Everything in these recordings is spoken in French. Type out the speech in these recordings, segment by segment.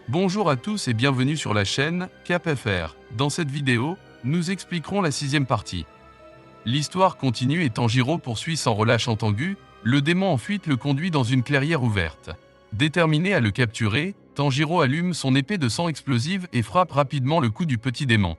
Bonjour à tous et bienvenue sur la chaîne CapFR. Dans cette vidéo, nous expliquerons la 6e partie. L'histoire continue et Tanjiro poursuit sans relâche Tengu, le démon en fuite le conduit dans une clairière ouverte. Déterminé à le capturer, Tanjiro allume son épée de sang explosive et frappe rapidement le cou du petit démon.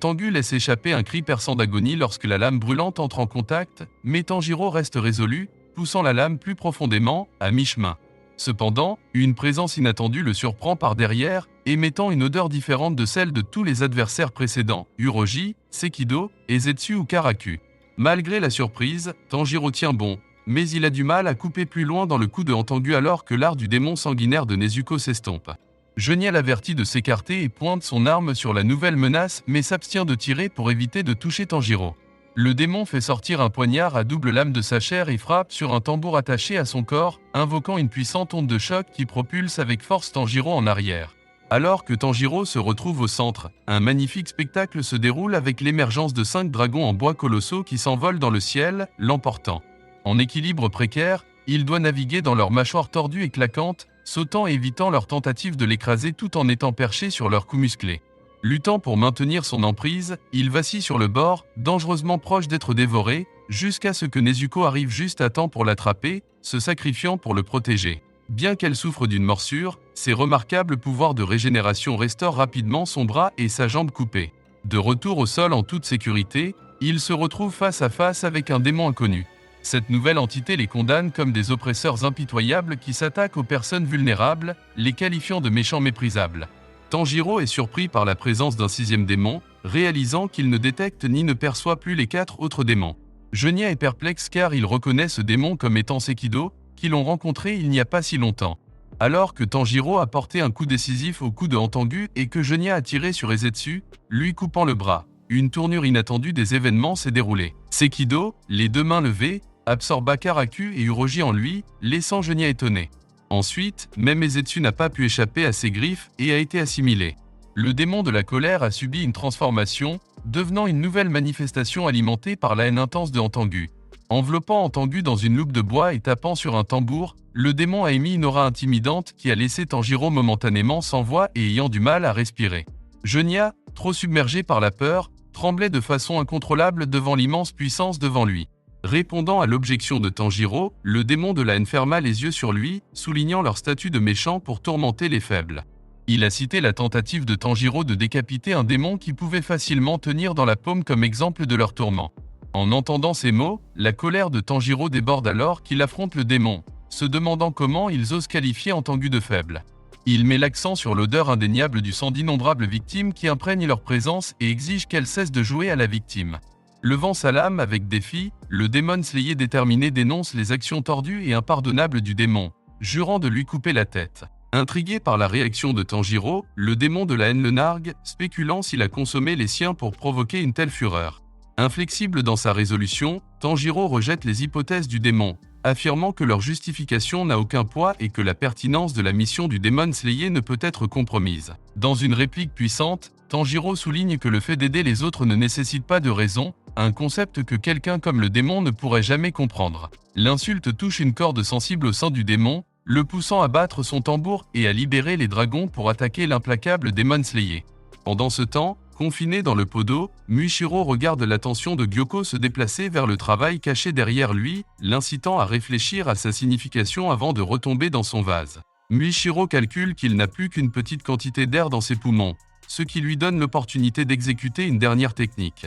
Tengu laisse échapper un cri perçant d'agonie lorsque la lame brûlante entre en contact, mais Tanjiro reste résolu, poussant la lame plus profondément, à mi-chemin. Cependant, une présence inattendue le surprend par derrière, émettant une odeur différente de celle de tous les adversaires précédents, Uroji, Sekido, Ezetsu ou Karaku. Malgré la surprise, Tanjiro tient bon, mais il a du mal à couper plus loin dans le cou de Tengu alors que l'art du démon sanguinaire de Nezuko s'estompe. Geniel avertit de s'écarter et pointe son arme sur la nouvelle menace mais s'abstient de tirer pour éviter de toucher Tanjiro. Le démon fait sortir un poignard à double lame de sa chair et frappe sur un tambour attaché à son corps, invoquant une puissante onde de choc qui propulse avec force Tanjiro en arrière. Alors que Tanjiro se retrouve au centre, un magnifique spectacle se déroule avec l'émergence de 5 dragons en bois colossaux qui s'envolent dans le ciel, l'emportant. En équilibre précaire, il doit naviguer dans leurs mâchoires tordues et claquantes, sautant et évitant leur tentative de l'écraser tout en étant perché sur leurs coups musclés. Luttant pour maintenir son emprise, il vacille sur le bord, dangereusement proche d'être dévoré, jusqu'à ce que Nezuko arrive juste à temps pour l'attraper, se sacrifiant pour le protéger. Bien qu'elle souffre d'une morsure, ses remarquables pouvoirs de régénération restaurent rapidement son bras et sa jambe coupée. De retour au sol en toute sécurité, il se retrouve face à face avec un démon inconnu. Cette nouvelle entité les condamne comme des oppresseurs impitoyables qui s'attaquent aux personnes vulnérables, les qualifiant de méchants méprisables. Tanjiro est surpris par la présence d'un 6e démon, réalisant qu'il ne détecte ni ne perçoit plus les 4 autres démons. Genya est perplexe car il reconnaît ce démon comme étant Sekido, qui l'ont rencontré il n'y a pas si longtemps. Alors que Tanjiro a porté un coup décisif au cou de Tengu et que Genya a tiré sur Ezetsu, lui coupant le bras, une tournure inattendue des événements s'est déroulée. Sekido, les 2 mains levées, absorba Karaku et Uroji en lui, laissant Genya étonné. Ensuite, même Ezetsu n'a pas pu échapper à ses griffes et a été assimilé. Le démon de la colère a subi une transformation, devenant une nouvelle manifestation alimentée par la haine intense de Tengu. Enveloppant Tengu dans une loupe de bois et tapant sur un tambour, le démon a émis une aura intimidante qui a laissé Tanjiro momentanément sans voix et ayant du mal à respirer. Genya, trop submergé par la peur, tremblait de façon incontrôlable devant l'immense puissance devant lui. Répondant à l'objection de Tanjiro, le démon de la haine ferma les yeux sur lui, soulignant leur statut de méchant pour tourmenter les faibles. Il a cité la tentative de Tanjiro de décapiter un démon qui pouvait facilement tenir dans la paume comme exemple de leur tourment. En entendant ces mots, la colère de Tanjiro déborde alors qu'il affronte le démon, se demandant comment ils osent qualifier Tengu de faible. Il met l'accent sur l'odeur indéniable du sang d'innombrables victimes qui imprègnent leur présence et exige qu'elle cesse de jouer à la victime. Levant sa lame avec défi, le Demon Slayer déterminé dénonce les actions tordues et impardonnables du démon, jurant de lui couper la tête. Intrigué par la réaction de Tanjiro, le démon de la haine le nargue, spéculant s'il a consommé les siens pour provoquer une telle fureur. Inflexible dans sa résolution, Tanjiro rejette les hypothèses du démon, affirmant que leur justification n'a aucun poids et que la pertinence de la mission du Demon Slayer ne peut être compromise. Dans une réplique puissante, Tanjiro souligne que le fait d'aider les autres ne nécessite pas de raison, un concept que quelqu'un comme le démon ne pourrait jamais comprendre. L'insulte touche une corde sensible au sein du démon, le poussant à battre son tambour et à libérer les dragons pour attaquer l'implacable Demon Slayer. Pendant ce temps, confiné dans le pot d'eau, Muichiro regarde l'attention de Gyoko se déplacer vers le travail caché derrière lui, l'incitant à réfléchir à sa signification avant de retomber dans son vase. Muichiro calcule qu'il n'a plus qu'une petite quantité d'air dans ses poumons, ce qui lui donne l'opportunité d'exécuter une dernière technique.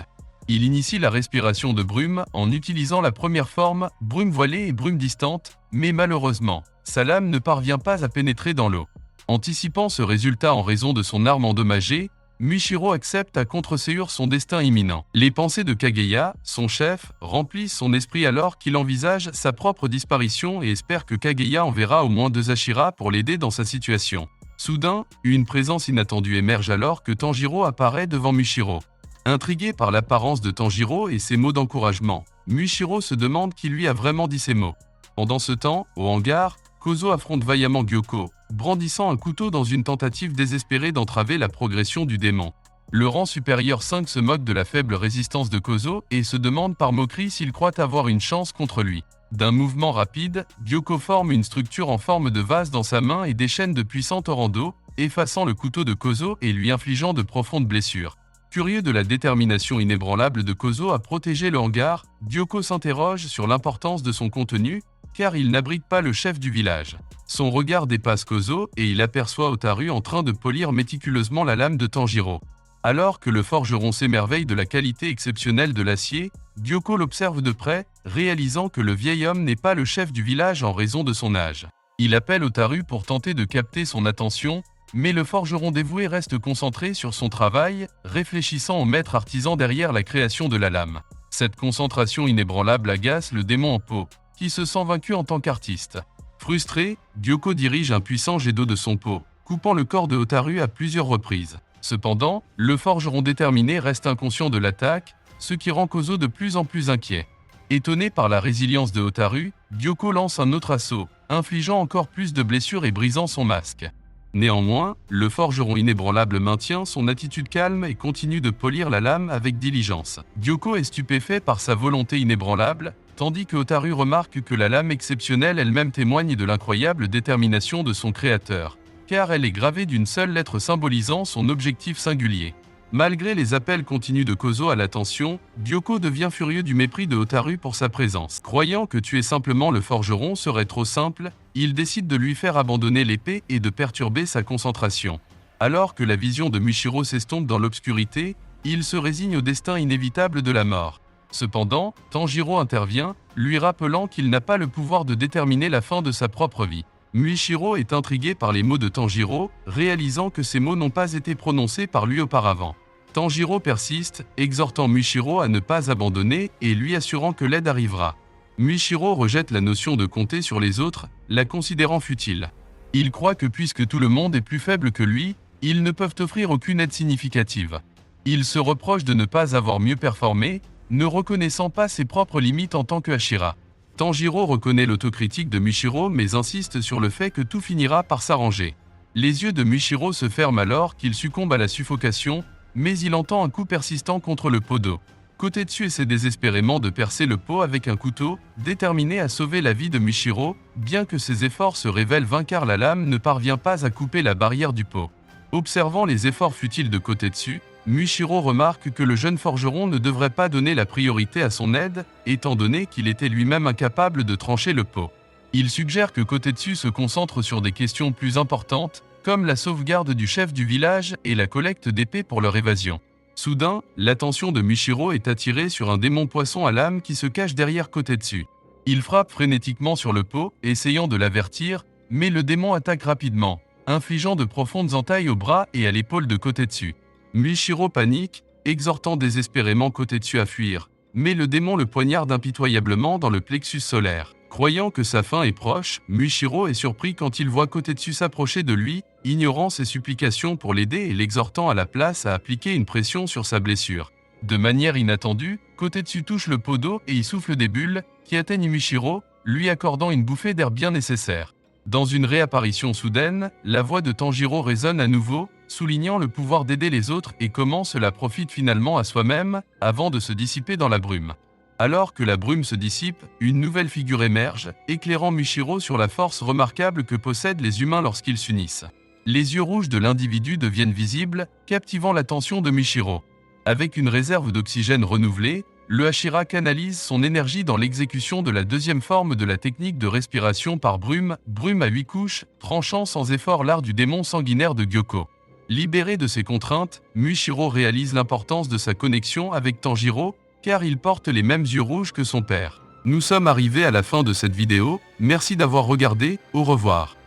Il initie la respiration de brume en utilisant la première forme, brume voilée et brume distante, mais malheureusement, sa lame ne parvient pas à pénétrer dans l'eau. Anticipant ce résultat en raison de son arme endommagée, Muichiro accepte à contre-séure son destin imminent. Les pensées de Kageya, son chef, remplissent son esprit alors qu'il envisage sa propre disparition et espère que Kageya enverra au moins 2 Ashira pour l'aider dans sa situation. Soudain, une présence inattendue émerge alors que Tanjiro apparaît devant Muichiro. Intrigué par l'apparence de Tanjiro et ses mots d'encouragement, Muichiro se demande qui lui a vraiment dit ces mots. Pendant ce temps, au hangar, Kozo affronte vaillamment Gyoko, brandissant un couteau dans une tentative désespérée d'entraver la progression du démon. Le rang supérieur 5 se moque de la faible résistance de Kozo et se demande par moquerie s'il croit avoir une chance contre lui. D'un mouvement rapide, Gyoko forme une structure en forme de vase dans sa main et déchaîne de puissants torrents d'eau, effaçant le couteau de Kozo et lui infligeant de profondes blessures. Curieux de la détermination inébranlable de Kozo à protéger le hangar, Gyoko s'interroge sur l'importance de son contenu, car il n'abrite pas le chef du village. Son regard dépasse Kozo et il aperçoit Otaru en train de polir méticuleusement la lame de Tanjiro. Alors que le forgeron s'émerveille de la qualité exceptionnelle de l'acier, Gyoko l'observe de près, réalisant que le vieil homme n'est pas le chef du village en raison de son âge. Il appelle Otaru pour tenter de capter son attention, mais le forgeron dévoué reste concentré sur son travail, réfléchissant au maître artisan derrière la création de la lame. Cette concentration inébranlable agace le démon en peau, qui se sent vaincu en tant qu'artiste. Frustré, Gyoko dirige un puissant jet d'eau de son pot, coupant le corps de Otaru à plusieurs reprises. Cependant, le forgeron déterminé reste inconscient de l'attaque, ce qui rend Kozo de plus en plus inquiet. Étonné par la résilience de Otaru, Gyoko lance un autre assaut, infligeant encore plus de blessures et brisant son masque. Néanmoins, le forgeron inébranlable maintient son attitude calme et continue de polir la lame avec diligence. Gyoko est stupéfait par sa volonté inébranlable, tandis que Otaru remarque que la lame exceptionnelle elle-même témoigne de l'incroyable détermination de son créateur, car elle est gravée d'une seule lettre symbolisant son objectif singulier. Malgré les appels continus de Kozo à l'attention, Gyoko devient furieux du mépris de Otaru pour sa présence. Croyant que tuer simplement le forgeron serait trop simple, il décide de lui faire abandonner l'épée et de perturber sa concentration. Alors que la vision de Michiro s'estompe dans l'obscurité, il se résigne au destin inévitable de la mort. Cependant, Tanjiro intervient, lui rappelant qu'il n'a pas le pouvoir de déterminer la fin de sa propre vie. Michiro est intrigué par les mots de Tanjiro, réalisant que ces mots n'ont pas été prononcés par lui auparavant. Tanjiro persiste, exhortant Michiro à ne pas abandonner et lui assurant que l'aide arrivera. Michiro rejette la notion de compter sur les autres, la considérant futile. Il croit que puisque tout le monde est plus faible que lui, ils ne peuvent offrir aucune aide significative. Il se reproche de ne pas avoir mieux performé, ne reconnaissant pas ses propres limites en tant que Hashira. Tanjiro reconnaît l'autocritique de Michiro mais insiste sur le fait que tout finira par s'arranger. Les yeux de Michiro se ferment alors qu'il succombe à la suffocation, mais il entend un coup persistant contre le pot d'eau. Kotetsu essaie désespérément de percer le pot avec un couteau, déterminé à sauver la vie de Michiro, bien que ses efforts se révèlent vains car la lame ne parvient pas à couper la barrière du pot. Observant les efforts futiles de Kotetsu, Michiro remarque que le jeune forgeron ne devrait pas donner la priorité à son aide, étant donné qu'il était lui-même incapable de trancher le pot. Il suggère que Kotetsu se concentre sur des questions plus importantes, comme la sauvegarde du chef du village et la collecte d'épées pour leur évasion. Soudain, l'attention de Michiro est attirée sur un démon poisson à lame qui se cache derrière Kotetsu. Il frappe frénétiquement sur le pot, essayant de l'avertir, mais le démon attaque rapidement, infligeant de profondes entailles au bras et à l'épaule de Kotetsu. Michiro panique, exhortant désespérément Kotetsu à fuir, mais le démon le poignarde impitoyablement dans le plexus solaire. Croyant que sa fin est proche, Michiro est surpris quand il voit Kotetsu s'approcher de lui, ignorant ses supplications pour l'aider et l'exhortant à la place à appliquer une pression sur sa blessure. De manière inattendue, Kotetsu touche le pot d'eau et y souffle des bulles, qui atteignent Michiro, lui accordant une bouffée d'air bien nécessaire. Dans une réapparition soudaine, la voix de Tanjiro résonne à nouveau, soulignant le pouvoir d'aider les autres et comment cela profite finalement à soi-même, avant de se dissiper dans la brume. Alors que la brume se dissipe, une nouvelle figure émerge, éclairant Michiro sur la force remarquable que possèdent les humains lorsqu'ils s'unissent. Les yeux rouges de l'individu deviennent visibles, captivant l'attention de Michiro. Avec une réserve d'oxygène renouvelée, le Hashira canalise son énergie dans l'exécution de la deuxième forme de la technique de respiration par brume, brume à 8 couches, tranchant sans effort l'art du démon sanguinaire de Gyoko. Libéré de ses contraintes, Michiro réalise l'importance de sa connexion avec Tanjiro, car il porte les mêmes yeux rouges que son père. Nous sommes arrivés à la fin de cette vidéo, merci d'avoir regardé, au revoir.